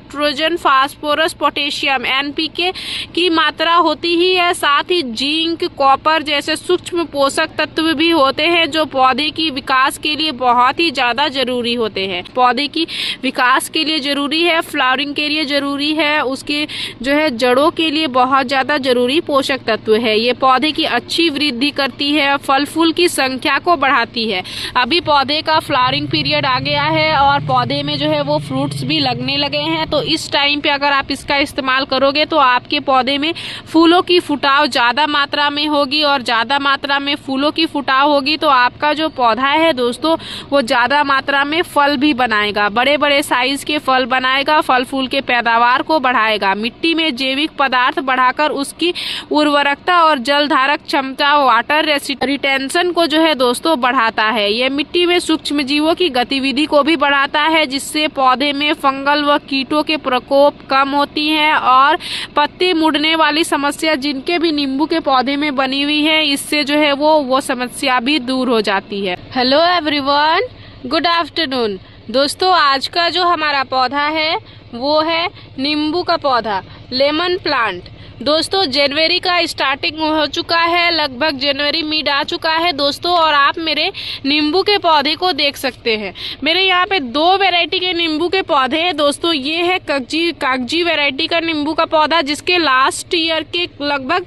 Nitrogen, phosphorus, potassium, NPK की मात्रा होती ही है। साथ ही जिंक, कॉपर जैसे सूक्ष्म पोषक तत्व भी होते हैं जो पौधे की विकास के लिए बहुत ही ज्यादा जरूरी होते हैं। पौधे की विकास के लिए जरूरी है, फ्लावरिंग के लिए जरूरी है, उसके जो है जड़ों के लिए बहुत ज्यादा जरूरी पोषक तत्व है। ये पौधे की अच्छी वृद्धि करती है, फल फूल की संख्या को बढ़ाती है। अभी पौधे का फ्लावरिंग पीरियड आ गया है और पौधे में जो है वो फ्रूट्स भी लगने लगे हैं। तो इस टाइम पे अगर आप इसका इस्तेमाल करोगे तो आपके पौधे में फूलों की फुटाव ज़्यादा मात्रा में होगी, और ज़्यादा मात्रा में फूलों की फुटाव होगी तो आपका जो पौधा है दोस्तों वो ज़्यादा मात्रा में फल भी बनाएगा, बड़े बड़े साइज के फल बनाएगा, फल फूल के पैदावार को बढ़ाएगा, मिट्टी में जैविक पदार्थ बढ़ाकर उसकी उर्वरकता और जल धारक क्षमता, वाटर रिटेंशन को जो है दोस्तों बढ़ाता है। यह मिट्टी में सूक्ष्म जीवों की गतिविधि को भी बढ़ाता है, जिससे पौधे में फंगल व कीटों के प्रकोप कम होती हैं और पत्ते मुड़ने वाली समस्या जिनके भी नींबू के पौधे में बनी हुई है, इससे जो है वो समस्या भी दूर हो जाती है। Hello everyone, good afternoon. दोस्तों आज का जो हमारा पौधा है वो है नींबू का पौधा, लेमन प्लांट। दोस्तों जनवरी का स्टार्टिंग हो चुका है, लगभग जनवरी मिड आ चुका है दोस्तों, और आप मेरे नींबू के पौधे को देख सकते हैं। मेरे यहाँ पे 2 वैरायटी के नींबू के पौधे हैं दोस्तों। ये है कागजी वैरायटी का नींबू का पौधा, जिसके लास्ट ईयर के लगभग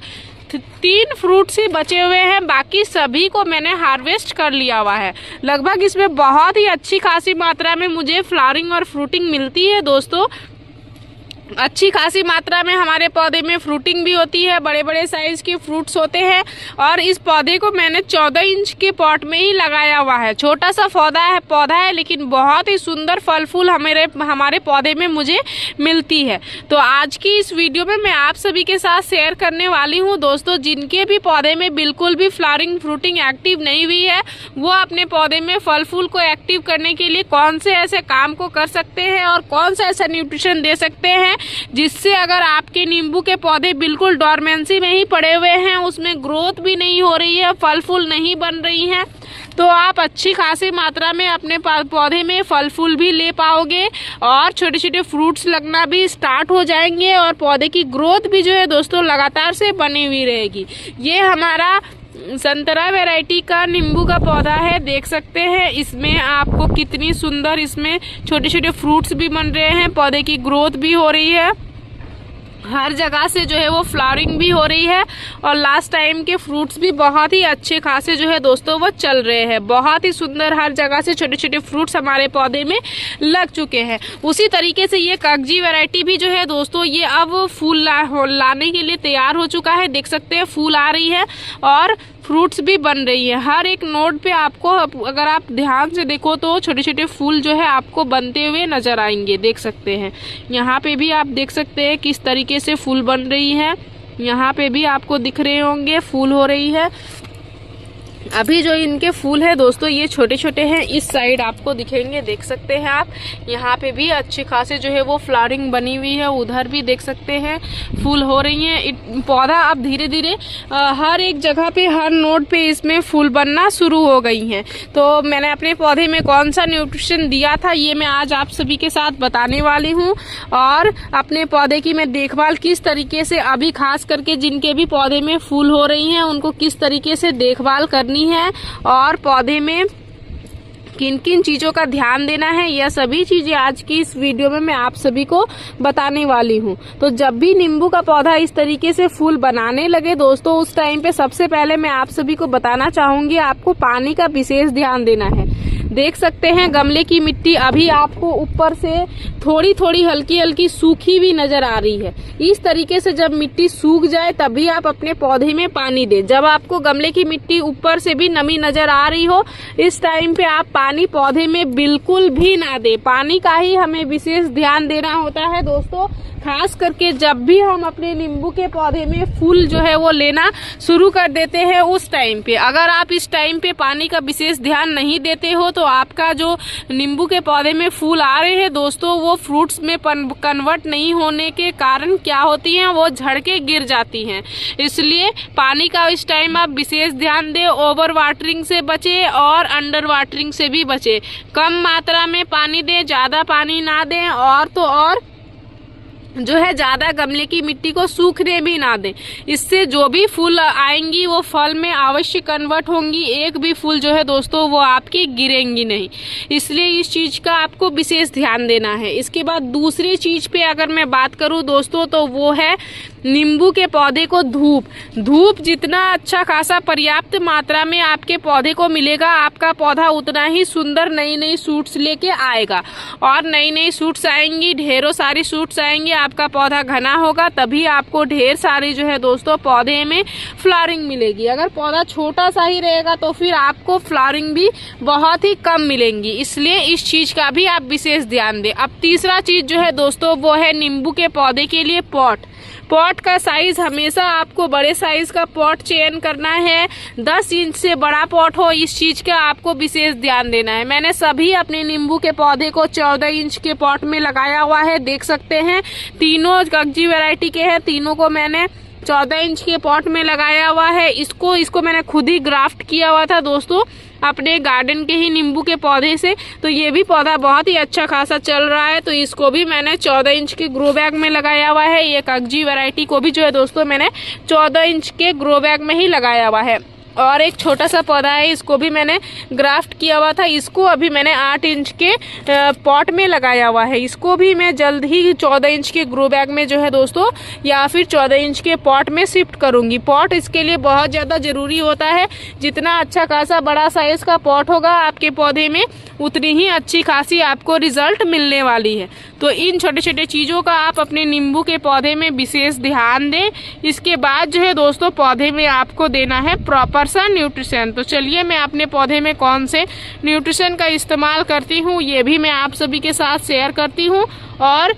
3 फ्रूट्स ही बचे हुए हैं, बाकी सभी को मैंने हार्वेस्ट कर लिया हुआ है। लगभग इसमें बहुत ही अच्छी खासी मात्रा में मुझे फ्लावरिंग और फ्रूटिंग मिलती है दोस्तों। अच्छी खासी मात्रा में हमारे पौधे में फ्रूटिंग भी होती है, बड़े बड़े साइज के फ्रूट्स होते हैं। और इस पौधे को मैंने 14 इंच के पॉट में ही लगाया हुआ है। छोटा सा पौधा है लेकिन बहुत ही सुंदर फल फूल हमारे पौधे में मुझे मिलती है। तो आज की इस वीडियो में मैं आप सभी के साथ शेयर करने वाली हूँ दोस्तों, जिनके भी पौधे में बिल्कुल भी फ्लावरिंग फ्रूटिंग एक्टिव नहीं हुई है, वो अपने पौधे में फल फूल को एक्टिव करने के लिए कौन से ऐसे काम को कर सकते हैं और कौन सा ऐसा न्यूट्रिशन दे सकते हैं जिससे अगर आपके नींबू के पौधे बिल्कुल डोरमेंसी में ही पड़े हुए हैं, उसमें ग्रोथ भी नहीं हो रही है, फल फूल नहीं बन रही हैं, तो आप अच्छी खासी मात्रा में अपने पौधे में फल फूल भी ले पाओगे और छोटे छोटे फ्रूट्स लगना भी स्टार्ट हो जाएंगे और पौधे की ग्रोथ भी जो है दोस्तों लगातार से बनी हुई रहेगी। ये हमारा संतरा वैरायटी का नींबू का पौधा है, देख सकते हैं इसमें आपको कितनी सुंदर इसमें छोटे छोटे फ्रूट्स भी बन रहे हैं, पौधे की ग्रोथ भी हो रही है, हर जगह से जो है वो फ्लावरिंग भी हो रही है और लास्ट टाइम के फ्रूट्स भी बहुत ही अच्छे खासे जो है दोस्तों वो चल रहे हैं। बहुत ही सुंदर हर जगह से छोटे छोटे फ्रूट्स हमारे पौधे में लग चुके हैं। उसी तरीके से ये कागजी वैरायटी भी जो है दोस्तों ये अब फूल लाने के लिए तैयार हो चुका है, देख सकते हैं फूल आ रही है और फ्रूट्स भी बन रही है। हर एक नोड पे आपको अगर आप ध्यान से देखो तो छोटे छोटे फूल जो है आपको बनते हुए नजर आएंगे, देख सकते हैं। यहाँ पे भी आप देख सकते हैं किस तरीके से फूल बन रही है, यहाँ पे भी आपको दिख रहे होंगे फूल हो रही है। अभी जो इनके फूल है दोस्तों ये छोटे छोटे हैं, इस साइड आपको दिखेंगे, देख सकते हैं आप। यहाँ पे भी अच्छे खासे जो है वो फ्लावरिंग बनी हुई है, उधर भी देख सकते हैं फूल हो रही हैं। पौधा अब धीरे धीरे हर एक जगह पे हर नोड पे इसमें फूल बनना शुरू हो गई हैं। तो मैंने अपने पौधे में कौन सा न्यूट्रिशन दिया था ये मैं आज आप सभी के साथ बताने वाली हूँ, और अपने पौधे की मैं देखभाल किस तरीके से अभी खास करके जिनके भी पौधे में फूल हो रही हैं उनको किस तरीके से देखभाल करनी है और पौधे में किन किन चीजों का ध्यान देना है, यह सभी चीजें आज की इस वीडियो में मैं आप सभी को बताने वाली हूँ। तो जब भी नींबू का पौधा इस तरीके से फूल बनाने लगे दोस्तों, उस टाइम पे सबसे पहले मैं आप सभी को बताना चाहूंगी आपको पानी का विशेष ध्यान देना है। देख सकते हैं गमले की मिट्टी अभी आपको ऊपर से थोड़ी थोड़ी हल्की हल्की सूखी भी नजर आ रही है। इस तरीके से जब मिट्टी सूख जाए तभी आप अपने पौधे में पानी दें। जब आपको गमले की मिट्टी ऊपर से भी नमी नजर आ रही हो, इस टाइम पे आप पानी पौधे में बिल्कुल भी ना दें। पानी का ही हमें विशेष ध्यान देना होता है दोस्तों, खास करके जब भी हम अपने नींबू के पौधे में फूल जो है वो लेना शुरू कर देते हैं उस टाइम पे। अगर आप इस टाइम पे पानी का विशेष ध्यान नहीं देते हो तो आपका जो नींबू के पौधे में फूल आ रहे हैं दोस्तों वो फ्रूट्स में कन्वर्ट नहीं होने के कारण क्या होती हैं, वो झड़ के गिर जाती हैं। इसलिए पानी का इस टाइम आप विशेष ध्यान दें, ओवर वाटरिंग से बचे और अंडर वाटरिंग से भी बचे। कम मात्रा में पानी दें, ज़्यादा पानी ना दें, और तो और जो है ज़्यादा गमले की मिट्टी को सूखने भी ना दें। इससे जो भी फूल आएंगी वो फल में अवश्य कन्वर्ट होंगी, एक भी फूल जो है दोस्तों वो आपकी गिरेंगी नहीं। इसलिए इस चीज़ का आपको विशेष ध्यान देना है। इसके बाद दूसरी चीज़ पे अगर मैं बात करूँ दोस्तों तो वो है नींबू के पौधे को धूप जितना अच्छा खासा पर्याप्त मात्रा में आपके पौधे को मिलेगा, आपका पौधा उतना ही सुंदर नई नई शूट्स लेके आएगा। और नई नई शूट्स आएंगी, ढेरों सारी शूट्स आएंगी, आपका पौधा घना होगा, तभी आपको ढेर सारी जो है दोस्तों पौधे में फ्लावरिंग मिलेगी। अगर पौधा छोटा सा ही रहेगा तो फिर आपको फ्लावरिंग भी बहुत ही कम मिलेंगी। इसलिए इस चीज़ का भी आप विशेष ध्यान दें। अब तीसरा चीज़ जो है दोस्तों वो है नींबू के पौधे के लिए पॉट का साइज हमेशा आपको बड़े साइज का पॉट चयन करना है। 10 इंच से बड़ा पॉट हो, इस चीज का आपको विशेष ध्यान देना है। मैंने सभी अपने नींबू के पौधे को 14 इंच के पॉट में लगाया हुआ है, देख सकते हैं। तीनों कगजी वैरायटी के हैं, तीनों को मैंने 14 इंच के पॉट में लगाया हुआ है। इसको मैंने खुद ही ग्राफ्ट किया हुआ था दोस्तों अपने गार्डन के ही नींबू के पौधे से। तो ये भी पौधा बहुत ही अच्छा खासा चल रहा है। तो इसको भी मैंने 14 इंच के ग्रो बैग में लगाया हुआ है। ये कगजी वैरायटी को भी जो है दोस्तों मैंने 14 इंच के ग्रो बैग में ही लगाया हुआ है। और एक छोटा सा पौधा है, इसको भी मैंने ग्राफ्ट किया हुआ था। इसको अभी मैंने 8 इंच के पॉट में लगाया हुआ है। इसको भी मैं जल्द ही 14 इंच के ग्रो बैग में जो है दोस्तों या फिर 14 इंच के पॉट में शिफ्ट करूंगी। पॉट इसके लिए बहुत ज़्यादा ज़रूरी होता है। जितना अच्छा खासा बड़ा साइज का पॉट होगा आपके पौधे में, उतनी ही अच्छी खासी आपको रिजल्ट मिलने वाली है। तो इन छोटे छोटे चीज़ों का आप अपने नींबू के पौधे में विशेष ध्यान दें। इसके बाद जो है दोस्तों पौधे में आपको देना है प्रॉपर सा न्यूट्रिशन। तो चलिए मैं अपने पौधे में कौन से न्यूट्रिशन का इस्तेमाल करती हूँ ये भी मैं आप सभी के साथ शेयर करती हूँ, और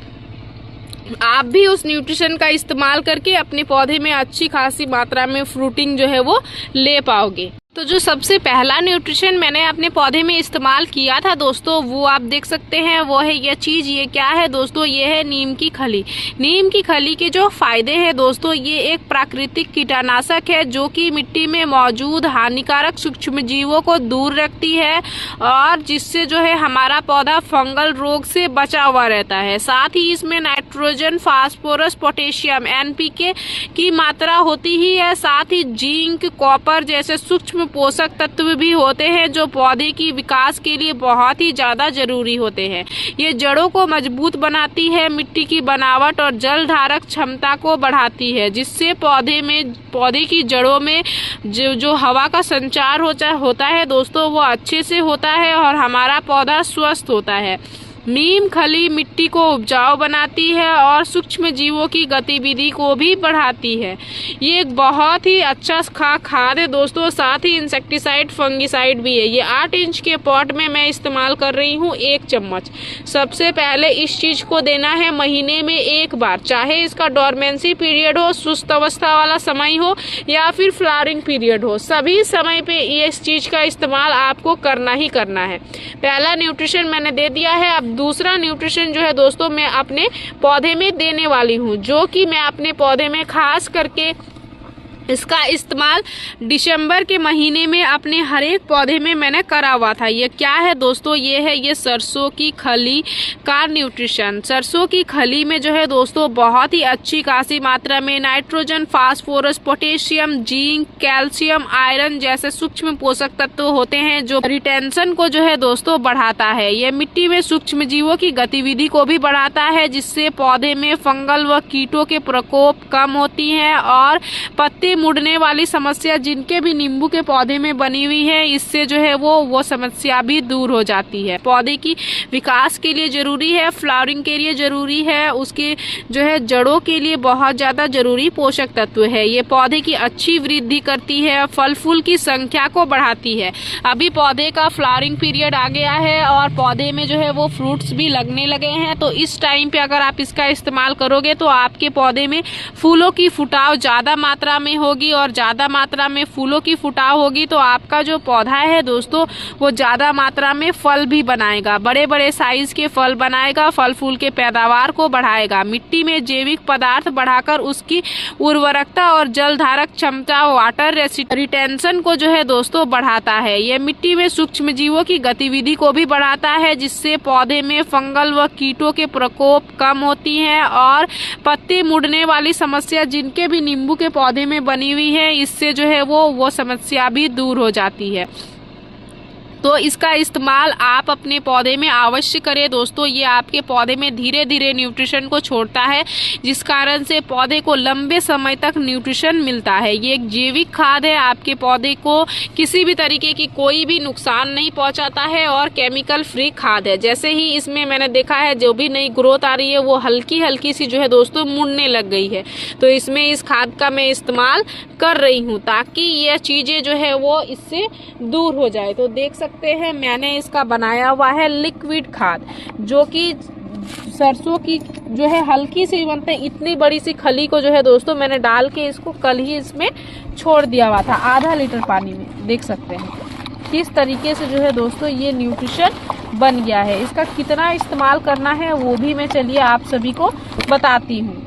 आप भी उस न्यूट्रिशन का इस्तेमाल करके अपने पौधे में अच्छी खासी मात्रा में फ्रूटिंग जो है वो ले पाओगे। तो जो सबसे पहला न्यूट्रिशन मैंने अपने पौधे में इस्तेमाल किया था दोस्तों वो आप देख सकते हैं, वो है ये चीज़। ये क्या है दोस्तों, ये है नीम की खली। नीम की खली के जो फायदे हैं दोस्तों, ये एक प्राकृतिक कीटनाशक है जो कि मिट्टी में मौजूद हानिकारक सूक्ष्म जीवों को दूर रखती है और जिससे जो है हमारा पौधा फंगल रोग से बचा हुआ रहता है। साथ ही इसमें नाइट्रोजन, फास्फोरस, पोटेशियम, NPK की मात्रा होती ही है। साथ ही जिंक, कॉपर जैसे सूक्ष्म पोषक तत्व भी होते हैं जो पौधे की विकास के लिए बहुत ही ज्यादा जरूरी होते हैं। ये जड़ों को मजबूत बनाती है, मिट्टी की बनावट और जल धारक क्षमता को बढ़ाती है, जिससे पौधे की जड़ों में जो हवा का संचार होता है दोस्तों वो अच्छे से होता है और हमारा पौधा स्वस्थ होता है। नीम खली मिट्टी को उपजाऊ बनाती है और सूक्ष्म जीवों की गतिविधि को भी बढ़ाती है। ये एक बहुत ही अच्छा खाद है दोस्तों। साथ ही इंसेक्टिसाइड, फंगिसाइड भी है। ये 8 इंच के पॉट में मैं इस्तेमाल कर रही हूँ 1 चम्मच। सबसे पहले इस चीज़ को देना है महीने में 1 बार, चाहे इसका डोरमेंसी पीरियड हो, सुस्त अवस्था वाला समय हो या फिर फ्लावरिंग पीरियड हो, सभी समय पे ये इस चीज़ का इस्तेमाल आपको करना ही करना है। पहला न्यूट्रिशन मैंने दे दिया है। अब दूसरा न्यूट्रिशन जो है दोस्तों मैं अपने पौधे में देने वाली हूँ, जो कि मैं अपने पौधे में खास करके इसका इस्तेमाल दिसंबर के महीने में अपने हर एक पौधे में मैंने करा हुआ था। ये क्या है दोस्तों, ये है ये सरसों की खली का न्यूट्रिशन। सरसों की खली में जो है दोस्तों बहुत ही अच्छी खासी मात्रा में nitrogen, phosphorus, potassium, zinc, calcium, iron जैसे सूक्ष्म पोषक तत्व होते हैं जो रिटेंशन को जो है दोस्तों बढ़ाता है। ये मिट्टी में सूक्ष्म जीवों की गतिविधि को भी बढ़ाता है, जिससे पौधे में फंगल व कीटों के प्रकोप कम होती है और पत्ते मुड़ने वाली समस्या जिनके भी नींबू के पौधे में बनी हुई है, इससे जो है वो समस्या भी दूर हो जाती है। पौधे की विकास के लिए जरूरी है, फ्लावरिंग के लिए जरूरी है, उसके जो है जड़ों के लिए बहुत ज़्यादा जरूरी पोषक तत्व है। ये पौधे की अच्छी वृद्धि करती है, फल फूल की संख्या को बढ़ाती है। अभी पौधे का फ्लावरिंग पीरियड आ गया है और पौधे में जो है वो फ्रूट्स भी लगने लगे हैं। तो इस टाइम पे अगर आप इसका इस्तेमाल करोगे तो आपके पौधे में फूलों की फुटाव ज़्यादा मात्रा में होगी और ज़्यादा मात्रा में फूलों की फुटाव होगी तो आपका जो पौधा है दोस्तों वो ज़्यादा मात्रा में फल भी बनाएगा, बड़े बड़े साइज के फल बनाएगा, फल फूल के पैदावार को बढ़ाएगा, मिट्टी में जैविक पदार्थ बढ़ाकर उसकी उर्वरकता और जल धारक क्षमता, वाटर रिटेंशन को जो है दोस्तों बढ़ाता है। यह मिट्टी में सूक्ष्म जीवों की गतिविधि को भी बढ़ाता है, जिससे पौधे में फंगल व कीटों के प्रकोप कम होती है और पत्ते मुड़ने वाली समस्या जिनके भी नींबू के पौधे में बनी हुई है, इससे जो है वो समस्या भी दूर हो जाती है। तो इसका इस्तेमाल आप अपने पौधे में अवश्य करें दोस्तों। ये आपके पौधे में धीरे धीरे न्यूट्रिशन को छोड़ता है, जिस कारण से पौधे को लंबे समय तक न्यूट्रिशन मिलता है। ये एक जैविक खाद है, आपके पौधे को किसी भी तरीके की कोई भी नुकसान नहीं पहुंचाता है और केमिकल फ्री खाद है। जैसे ही इसमें मैंने देखा है जो भी नई ग्रोथ आ रही है वो हल्की हल्की सी जो है दोस्तों मुड़ने लग गई है, तो इसमें इस खाद का मैं इस्तेमाल कर रही हूँ ताकि ये चीज़ें जो है वो इससे दूर हो जाए। तो देख सकते हैं मैंने इसका बनाया हुआ है लिक्विड खाद, जो कि सरसों की जो है हल्की सी बनते हैं, इतनी बड़ी सी खली को जो है दोस्तों मैंने डाल के इसको कल ही इसमें छोड़ दिया हुआ था आधा लीटर पानी में। देख सकते हैं किस तरीके से जो है दोस्तों ये न्यूट्रिशन बन गया है। इसका कितना इस्तेमाल करना है वो भी मैं चलिए आप सभी को बताती हूँ।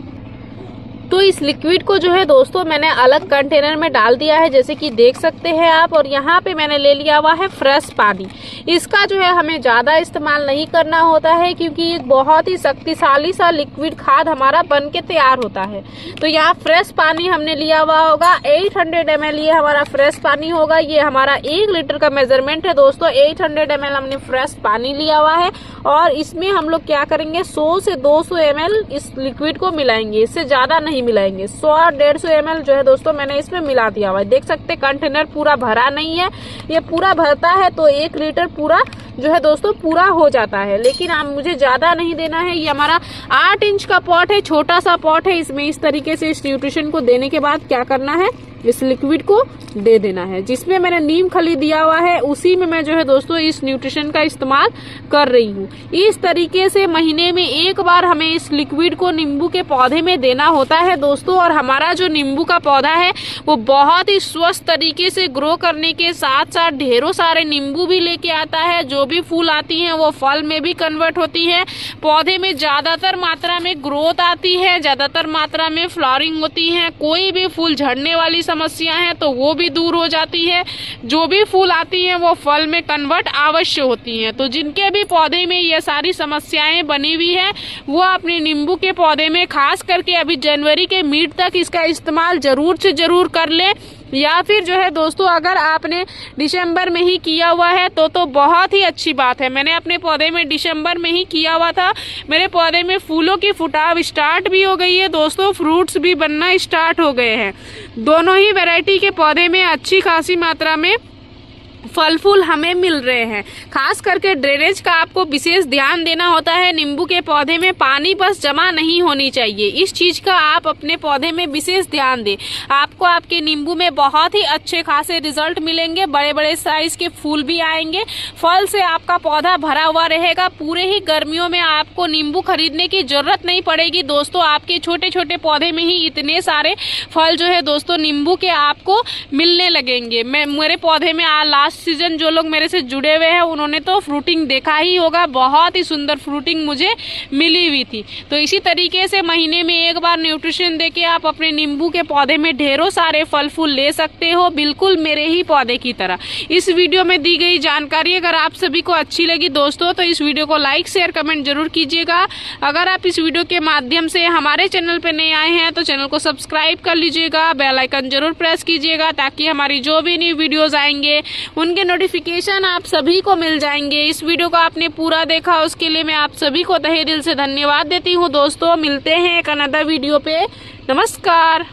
तो इस लिक्विड को जो है दोस्तों मैंने अलग कंटेनर में डाल दिया है, जैसे कि देख सकते हैं आप, और यहाँ पे मैंने ले लिया हुआ है फ्रेश पानी। इसका जो है हमें ज़्यादा इस्तेमाल नहीं करना होता है क्योंकि बहुत ही शक्तिशाली सा लिक्विड खाद हमारा बन के तैयार होता है। तो यहाँ फ्रेश पानी हमने लिया हुआ होगा 800 ml, ये हमारा फ्रेश पानी होगा। ये हमारा 1 लीटर का मेजरमेंट है दोस्तों। 800 ml हमने फ्रेश पानी लिया हुआ है और इसमें हम लोग क्या करेंगे 100 से 200 ml इस लिक्विड को मिलाएंगे, इससे ज़्यादा नहीं मिलाएंगे। 100-150 ml जो है दोस्तों मैंने इसमें मिला दिया हुआ है। देख सकते हैं कंटेनर पूरा भरा नहीं है, ये पूरा भरता है तो 1 लीटर पूरा जो है दोस्तों पूरा हो जाता है, लेकिन आप मुझे ज़्यादा नहीं देना है। ये हमारा 8 इंच का पॉट है, छोटा सा पॉट है। इसमें इस तरीके से इस न्यूट्रिशन को देने के बाद क्या करना है, इस लिक्विड को दे देना है। जिसमें मैंने नीम खली दिया हुआ है उसी में मैं जो है दोस्तों इस न्यूट्रिशन का इस्तेमाल कर रही हूँ। इस तरीके से महीने में एक बार हमें इस लिक्विड को नींबू के पौधे में देना होता है दोस्तों। और हमारा जो नींबू का पौधा है वो बहुत ही स्वस्थ तरीके से ग्रो करने के साथ साथ ढेरों सारे नींबू भी लेके आता है। जो भी फूल आती हैं वो फल में भी कन्वर्ट होती है। पौधे में ज्यादातर मात्रा में ग्रोथ आती है, ज्यादातर मात्रा में फ्लावरिंग होती है। कोई भी फूल झड़ने वाली समस्या है तो वो भी दूर हो जाती है। जो भी फूल आती है वो फल में कन्वर्ट अवश्य होती हैं। तो जिनके भी पौधे में ये सारी समस्याएं बनी हुई है वो अपने नींबू के पौधे में खास करके अभी जनवरी के मिड तक इसका इस्तेमाल जरूर से जरूर कर ले। या फिर जो है दोस्तों अगर आपने दिसंबर में ही किया हुआ है तो बहुत ही अच्छी बात है। मैंने अपने पौधे में दिसंबर में ही किया हुआ था। मेरे पौधे में फूलों की फुटाव स्टार्ट भी हो गई है दोस्तों, फ्रूट्स भी बनना स्टार्ट हो गए हैं। दोनों ही वैरायटी के पौधे में अच्छी खासी मात्रा में फल फूल हमें मिल रहे हैं। खास करके ड्रेनेज का आपको विशेष ध्यान देना होता है। नींबू के पौधे में पानी बस जमा नहीं होनी चाहिए, इस चीज का आप अपने पौधे में विशेष ध्यान दें। आपको आपके नींबू में बहुत ही अच्छे खासे रिजल्ट मिलेंगे, बड़े बड़े साइज के फूल भी आएंगे, फल से आपका पौधा भरा हुआ रहेगा। पूरे ही गर्मियों में आपको नींबू खरीदने की जरूरत नहीं पड़ेगी दोस्तों। आपके छोटे छोटे पौधे में ही इतने सारे फल जो है दोस्तों नींबू के आपको मिलने लगेंगे। मेरे पौधे में लास्ट सीजन जो लोग मेरे से जुड़े हुए हैं उन्होंने तो फ्रूटिंग देखा ही होगा, बहुत ही सुंदर फ्रूटिंग मुझे मिली हुई थी। तो इसी तरीके से महीने में एक बार न्यूट्रिशन देके आप अपने नींबू के पौधे में ढेरों सारे फल फूल ले सकते हो, बिल्कुल मेरे ही पौधे की तरह। इस वीडियो में दी गई जानकारी अगर आप सभी को अच्छी लगी दोस्तों तो इस वीडियो को लाइक शेयर कमेंट जरूर कीजिएगा। अगर आप इस वीडियो के माध्यम से हमारे चैनल पर नए आए हैं तो चैनल को सब्सक्राइब कर लीजिएगा, बेल आइकन जरूर प्रेस कीजिएगा ताकि हमारी जो भी न्यू वीडियोज आएंगे उनके नोटिफिकेशन आप सभी को मिल जाएंगे। इस वीडियो को आपने पूरा देखा उसके लिए मैं आप सभी को तहे दिल से धन्यवाद देती हूँ दोस्तों। मिलते हैं एक अनदर वीडियो पे। नमस्कार।